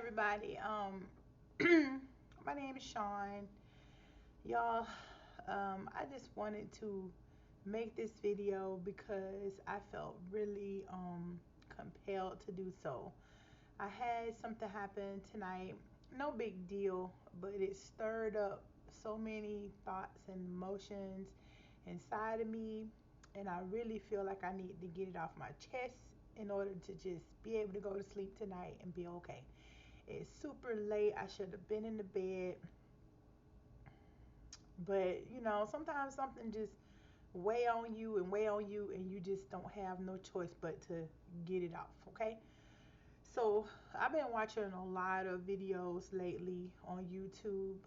everybody. My name is Sean. Y'all, I just wanted to make this video because I felt really compelled to do so. I had something happen tonight. No big deal, but it stirred up so many thoughts and emotions inside of me, and I really feel like I need to get it off my chest in order to just be able to go to sleep tonight and be okay. It's super late. I should have been in the bed. But, sometimes something just weigh on you and weigh on you, and you just don't have no choice but to get it off, okay? So, I've been watching a lot of videos lately on YouTube.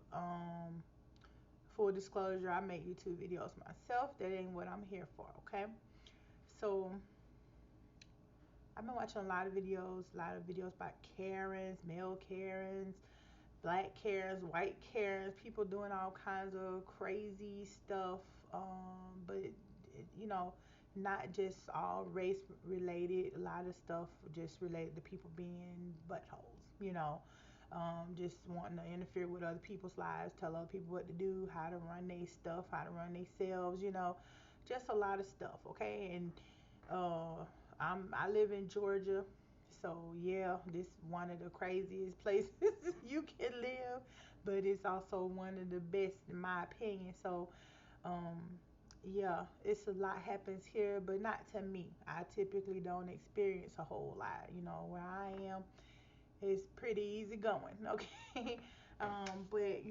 Full disclosure, I make YouTube videos myself. That ain't what I'm here for, okay? So, I've been watching a lot of videos about Karens, male Karens, black Karens, white Karens, people doing all kinds of crazy stuff. But not just all race related. A lot of stuff just related to people being buttholes. Just wanting to interfere with other people's lives, tell other people what to do, how to run their stuff, how to run themselves. Just a lot of stuff. Okay, and uh, I live in Georgia, so yeah, this is one of the craziest places you can live, but it's also one of the best in my opinion. So, um, yeah, it's a lot happens here, but not to me. I typically don't experience a whole lot. Where I am, it's pretty easy going. Okay, but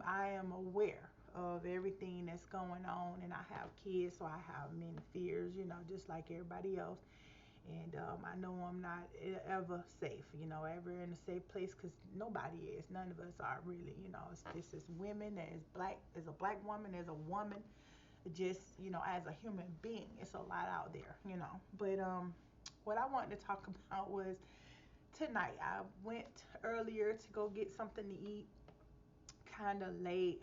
I am aware of everything that's going on, and I have kids, so I have many fears. Just like everybody else, and I know I'm not ever safe, ever in a safe place, because nobody is. None of us are really. It's just as women, as a black woman, as a woman, just as a human being. It's a lot out there. But what I wanted to talk about was tonight. I went earlier to go get something to eat, kind of late.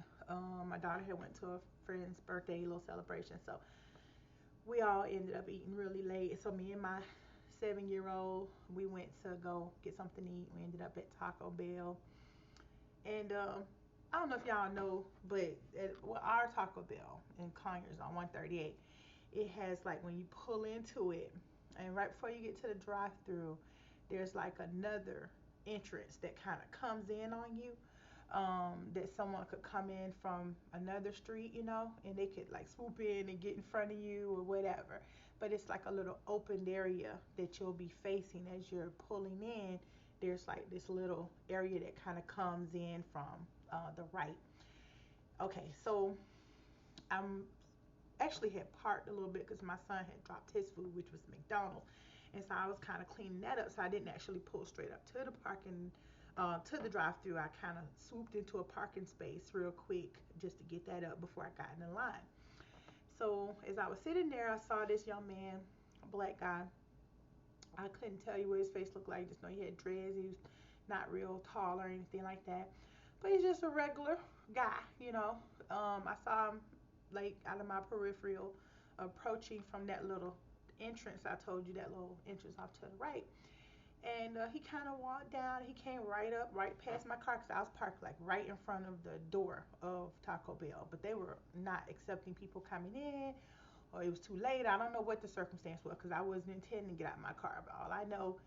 My daughter had went to a friend's birthday little celebration, so we all ended up eating really late. So me and my 7-year old, we went to go get something to eat. We ended up at Taco Bell. And I don't know if y'all know, but our Taco Bell in Conyers on 138, it has like when you pull into it, and right before you get to the drive-through, there's like another entrance that kind of comes in on you. That someone could come in from another street, and they could like swoop in and get in front of you or whatever. But it's like a little open area that you'll be facing as you're pulling in. There's like this little area that kind of comes in from the right. Okay, so I'm actually had parked a little bit because my son had dropped his food, which was McDonald's, and so I was kind of cleaning that up. So I didn't actually pull straight up to the parking, to the drive-through. I kind of swooped into a parking space real quick just to get that up before I got in the line. So as I was sitting there, I saw this young man, a black guy. I couldn't tell you what his face looked like. Just know he had dreads. He was not real tall or anything like that, but he's just a regular guy. I saw him like out of my peripheral, approaching from that little entrance I told you, that little entrance off to the right. And he kind of walked down. He came right up, right past my car, because I was parked like right in front of the door of Taco Bell. But they were not accepting people coming in, or it was too late. I don't know what the circumstance was, because I wasn't intending to get out of my car. But all I know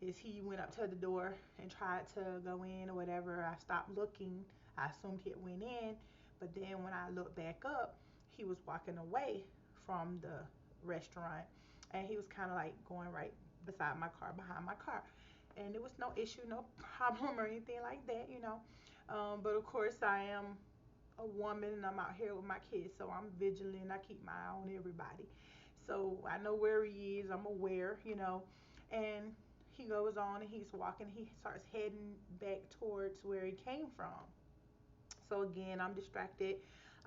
is he went up to the door and tried to go in or whatever. I stopped looking. I assumed he had went in. But then when I looked back up, he was walking away from the restaurant, and he was kind of like going right beside my car, behind my car. And there was no issue, no problem or anything like that. But of course, I am a woman and I'm out here with my kids, so I'm vigilant. I keep my eye on everybody. So I know where he is, I'm aware. And he goes on and he's walking, he starts heading back towards where he came from. So again, I'm distracted.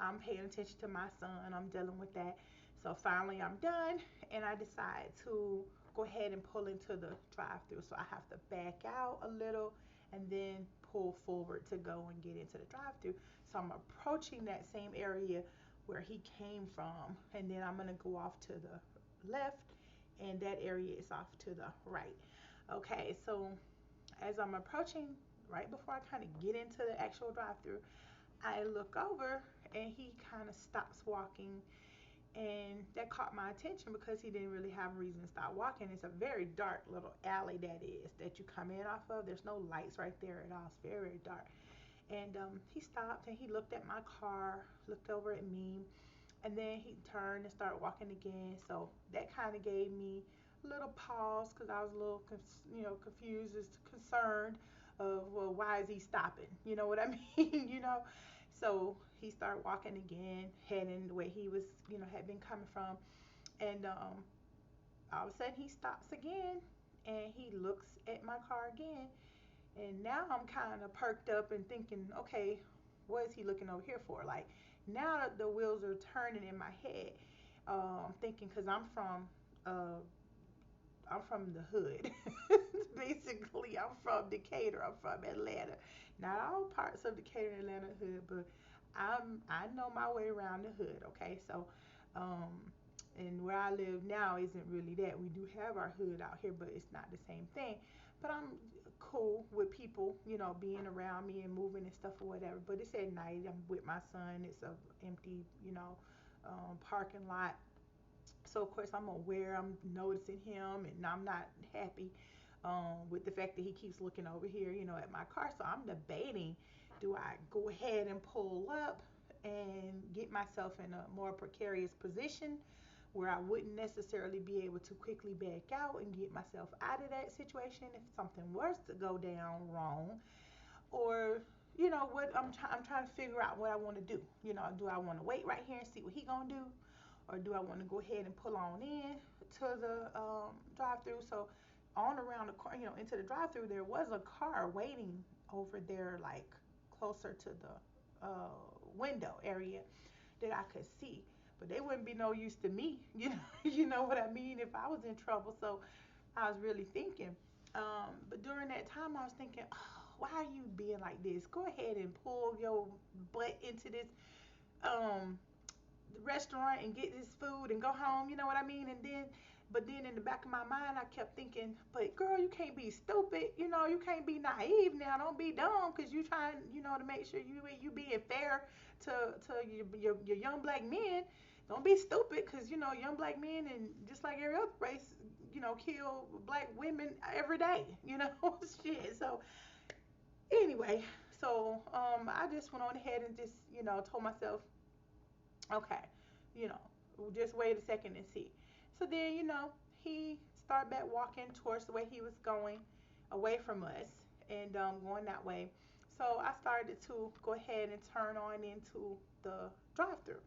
I'm paying attention to my son. I'm dealing with that. So finally, I'm done, and I decide to go ahead and pull into the drive-through. So I have to back out a little and then pull forward to go and get into the drive-through. So I'm approaching that same area where he came from, and then I'm gonna go off to the left, and that area is off to the right. Okay, so as I'm approaching right before I kind of get into the actual drive-through, I look over and he kind of stops walking, and that caught my attention because he didn't really have a reason to stop walking. It's a very dark little alley that you come in off of. There's no lights right there at all. It's very, very dark. And he stopped and he looked at my car, looked over at me, and then he turned and started walking again. So that kind of gave me a little pause because I was a little, confused, as concerned of, well, why is he stopping? You know what I mean? So he started walking again, heading where he was, had been coming from, and all of a sudden he stops again, and he looks at my car again, and now I'm kind of perked up and thinking, okay, what is he looking over here for? Like, now the wheels are turning in my head. Thinking, because uh, I'm from the hood. Basically, I'm from Decatur. I'm from Atlanta. Not all parts of Decatur and Atlanta hood, but I know my way around the hood. Okay, so um, and where I live now isn't really that. We do have our hood out here, but it's not the same thing. But I'm cool with people, being around me and moving and stuff or whatever. But it's at night. I'm with my son. It's a empty, parking lot. So of course I'm aware. I'm noticing him, and I'm not happy with the fact that he keeps looking over here, at my car. So I'm debating: do I go ahead and pull up and get myself in a more precarious position where I wouldn't necessarily be able to quickly back out and get myself out of that situation if something was to go down wrong, or what I'm trying to figure out what I want to do. Do I want to wait right here and see what he gonna do, or do I want to go ahead and pull on in to the drive-through? So on around the car, into the drive-through, there was a car waiting over there, like closer to the window area that I could see. But they wouldn't be no use to me, you know what I mean, if I was in trouble. So I was really thinking. But during that time, I was thinking, oh, why are you being like this? Go ahead and pull your butt into this um, restaurant and get this food and go home. You know what I mean? But then in the back of my mind, I kept thinking, but girl, you can't be stupid. You can't be naive now. Don't be dumb, because you trying, to make sure you being fair to your young black men. Don't be stupid, because young black men, and just like every other race, kill black women every day. Shit. So anyway, so I just went on ahead and just told myself, okay, you know, just wait a second and see. So then, he started back walking towards the way he was going, away from us, and going that way. So I started to go ahead and turn on into the drive-through,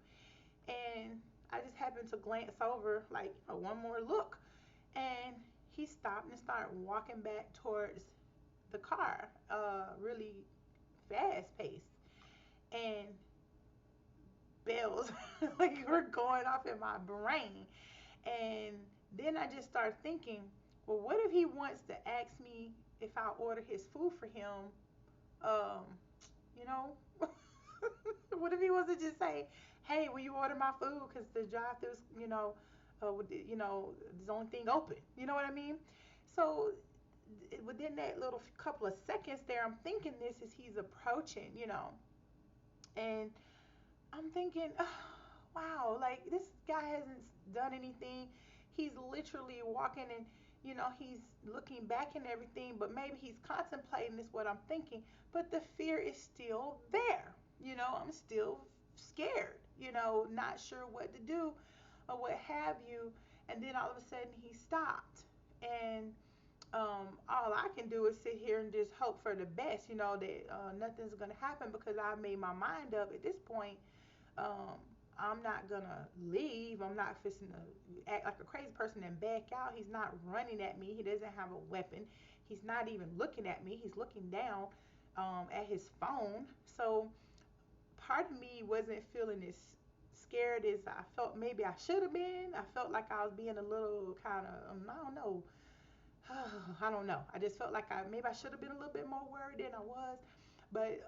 and I just happened to glance over, like, one more look, and he stopped and started walking back towards the car, really fast paced, and bells like were going off in my brain. And then I just started thinking, well, what if he wants to ask me if I order his food for him? Um, you know, what if he wants to just say, hey, will you order my food? Because the drive-throughs, is the only thing open. You know what I mean? So within that little couple of seconds there, I'm thinking this as he's approaching, and I'm thinking, oh, wow, like this guy hasn't done anything. He's literally walking, and he's looking back and everything, but maybe he's contemplating is what I'm thinking. But the fear is still there. I'm still scared, not sure what to do or what have you. And then all of a sudden he stopped. And all I can do is sit here and just hope for the best, that nothing's going to happen, because I made my mind up at this point. um, I'm not gonna leave. I'm not fixing to act like a crazy person and back out. He's not running at me. He doesn't have a weapon. He's not even looking at me. He's looking down at his phone. So part of me wasn't feeling as scared as I felt maybe I should have been. I felt like I was being a little kind of, I don't know. I don't know. I just felt like I should have been a little bit more worried than I was. But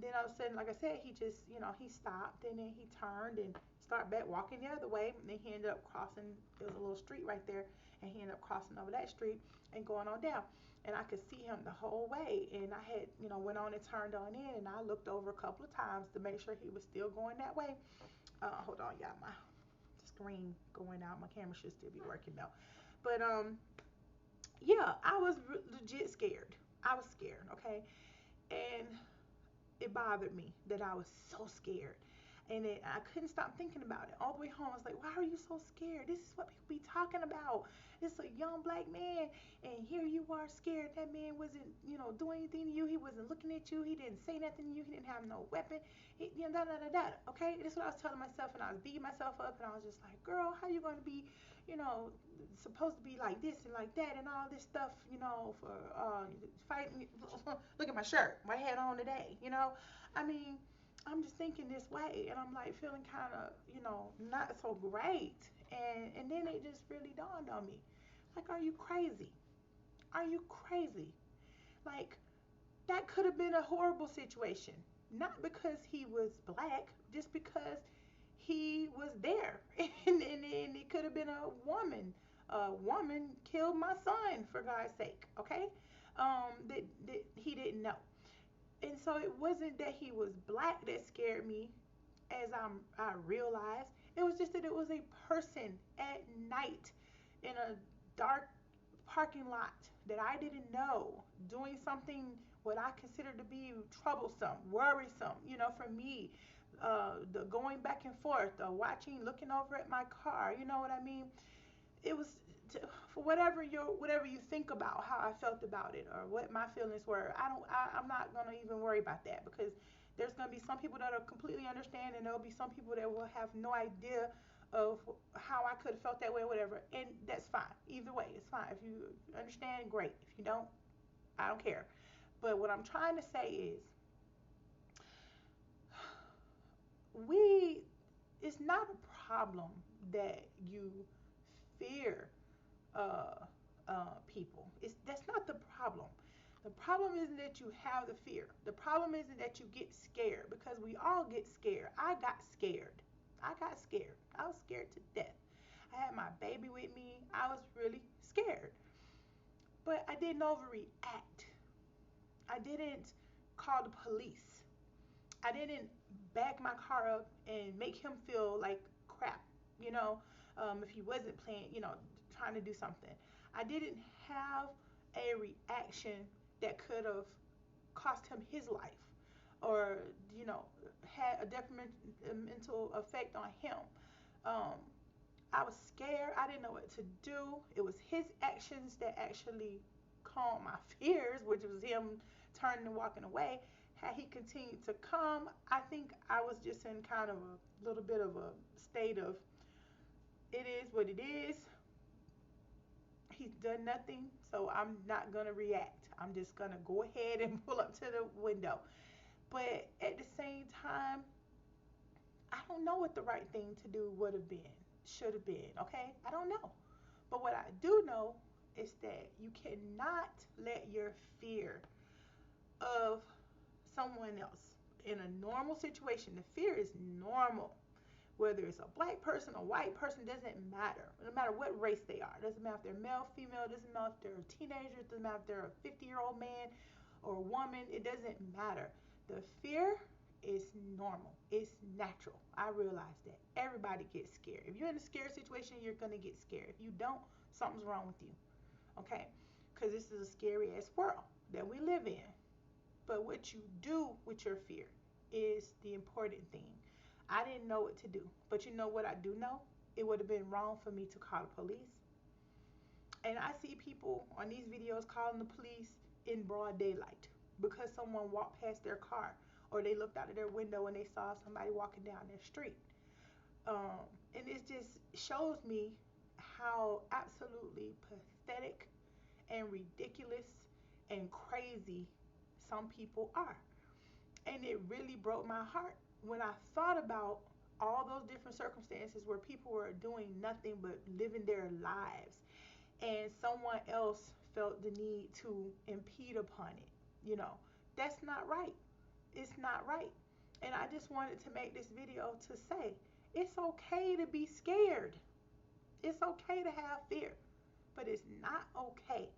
then all of a sudden, like I said, he just, he stopped, and then he turned and start back walking the other way. And then he ended up crossing. There was a little street right there, and he ended up crossing over that street and going on down. And I could see him the whole way. And I had, went on and turned on in, and I looked over a couple of times to make sure he was still going that way. Hold on, y'all. My screen going out. My camera should still be working though. But yeah, I was legit scared. I was scared. Okay, and it bothered me that I was so scared. And I couldn't stop thinking about it all the way home. I was like, why are you so scared? This is what people be talking about. It's a young black man, and here you are scared. That man wasn't, doing anything to you. He wasn't looking at you. He didn't say nothing to you. He didn't have no weapon. Da da da da. Okay, that's what I was telling myself, and I was beating myself up, and I was just like, girl, how you going to be, you know, supposed to be like this and like that and all this stuff, for fighting. Look at my shirt, my hat on today. I mean, I'm just thinking this way, and I'm like feeling kind of, not so great. And then it just really dawned on me, like, are you crazy? Are you crazy? Like, that could have been a horrible situation, not because he was black, just because he was there, and it could have been a woman. A woman killed my son, for God's sake. Okay, that he didn't know. And so it wasn't that he was black that scared me, as I realized. It was just that it was a person at night in a dark parking lot that I didn't know doing something what I consider to be troublesome, worrisome, for me. The going back and forth, watching, looking over at my car, you know what I mean? It was for whatever you think about how I felt about it or what my feelings were. I'm not gonna even worry about that, because there's gonna be some people that will completely understand, and there'll be some people that will have no idea of how I could have felt that way or whatever, and that's fine. Either way, it's fine. If you understand, great. If you don't, I don't care. But what I'm trying to say is, we it's not a problem that you fear uh, people. That's not the problem. The problem isn't that you have the fear. The problem isn't that you get scared, because we all get scared. I got scared. I got scared. I was scared to death. I had my baby with me. I was really scared. But I didn't overreact. I didn't call the police. I didn't back my car up and make him feel like crap, you know, if he wasn't playing, trying to do something. I didn't have a reaction that could have cost him his life, or, had a detrimental effect on him. Um, I was scared. I didn't know what to do. It was his actions that actually calmed my fears, which was him turning and walking away. Had he continued to come, I think I was just in kind of a little bit of a state of, it is what it is. He's done nothing, so I'm not going to react. I'm just going to go ahead and pull up to the window. But at the same time, I don't know what the right thing to do would have been, should have been, okay? I don't know. But what I do know is that you cannot let your fear of someone else in a normal situation, the fear is normal. Whether it's a black person, a white person, doesn't matter. No matter what race they are. It doesn't matter if they're male, female, it doesn't matter if they're a teenager, it doesn't matter if they're a 50-year-old man or woman, it doesn't matter. The fear is normal. It's natural. I realize that. Everybody gets scared. If you're in a scared situation, you're going to get scared. If you don't, something's wrong with you. Okay? Because this is a scary ass world that we live in. But what you do with your fear is the important thing. I didn't know what to do. But you know what I do know? It would have been wrong for me to call the police. And I see people on these videos calling the police in broad daylight because someone walked past their car, or they looked out of their window and they saw somebody walking down their street. And it just shows me how absolutely pathetic and ridiculous and crazy some people are. And it really broke my heart when I thought about all those different circumstances where people were doing nothing but living their lives, and someone else felt the need to impede upon it. That's not right. It's not right. And I just wanted to make this video to say It's okay to be scared. It's okay to have fear. But it's not okay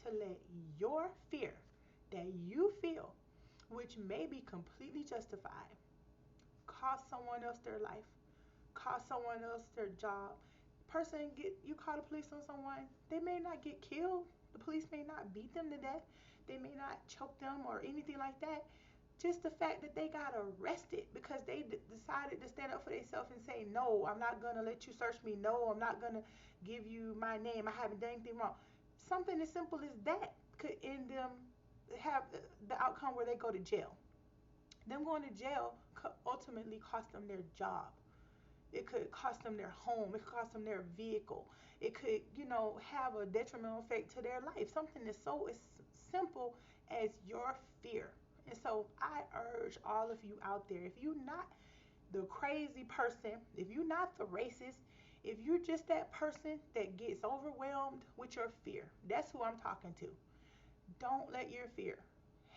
to let your fear that you feel, which may be completely justified, cost someone else their life, cost someone else their job. Person get you call the police on someone, they may not get killed. The police may not beat them to death. They may not choke them or anything like that. Just the fact that they got arrested because they decided to stand up for themselves and say, no, I'm not going to let you search me. No, I'm not going to give you my name. I haven't done anything wrong. Something as simple as that could end them, have the outcome where they go to jail. Them going to jail could ultimately cost them their job. It could cost them their home. It could cost them their vehicle. It could, have a detrimental effect to their life. Something that's so as simple as your fear. And so I urge all of you out there, if you're not the crazy person, if you're not the racist, if you're just that person that gets overwhelmed with your fear, that's who I'm talking to. Don't let your fear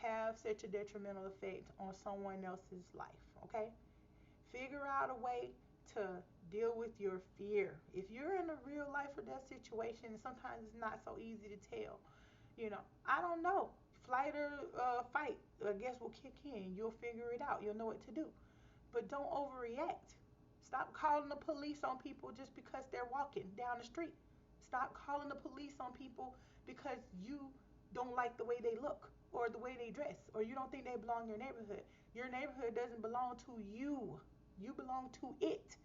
have such a detrimental effect on someone else's life, okay? Figure out a way to deal with your fear. If you're in a real life or death situation, sometimes it's not so easy to tell. I don't know. Flight or fight, I guess, will kick in. You'll figure it out. You'll know what to do. But don't overreact. Stop calling the police on people just because they're walking down the street. Stop calling the police on people because you don't like the way they look or the way they dress or you don't think they belong in your neighborhood. Your neighborhood doesn't belong to you. You belong to it.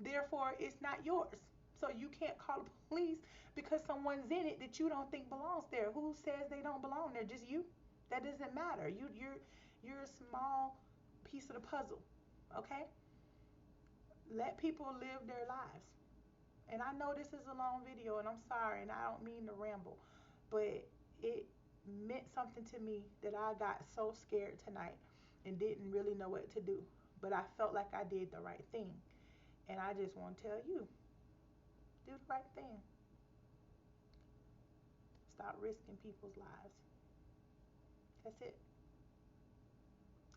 Therefore, it's not yours. So you can't call the police because someone's in it that you don't think belongs there. Who says they don't belong there? Just you? That doesn't matter. You're a small piece of the puzzle. Okay? Let people live their lives. And I know this is a long video and I'm sorry and I don't mean to ramble, but it meant something to me that I got so scared tonight and didn't really know what to do. But I felt like I did the right thing. And I just want to tell you, do the right thing. Stop risking people's lives. That's it.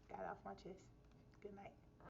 Got it off my chest. Good night.